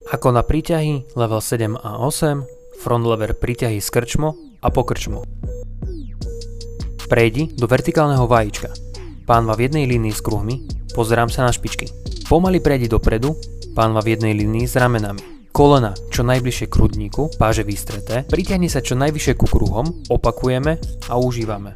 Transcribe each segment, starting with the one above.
Ako na príťahy level 7 a 8, front lever príťahy z krčmo a po krčmu. Prejdi do vertikálneho vajíčka. Pánva v jednej línii s kruhmi, pozerám sa na špičky. Pomaly prejdi dopredu, pánva v jednej línii s ramenami. Kolena čo najbližšie k hrudníku, páže vystreté, pritiahni sa čo najvyššie ku kruhom, opakujeme a užívame.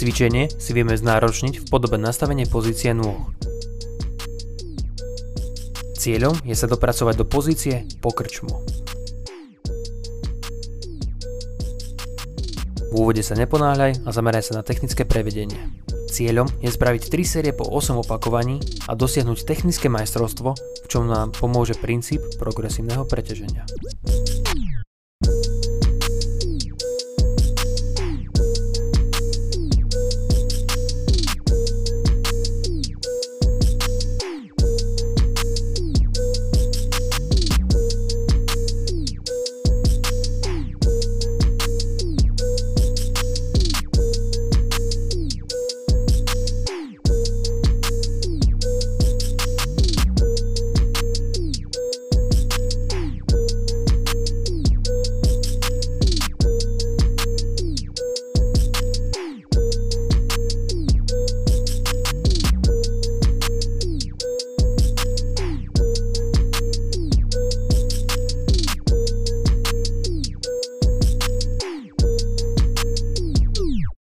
Cvičenie si vieme znáročniť v podobe nastavenia pozície nôh. Cieľom je sa dopracovať do pozície po krčmu. V úvode sa neponáhľaj a zameraj sa na technické prevedenie. Cieľom je spraviť 3 série po 8 opakovaní a dosiahnuť technické majstrovstvo, v čom nám pomôže princíp progresívneho preťaženia.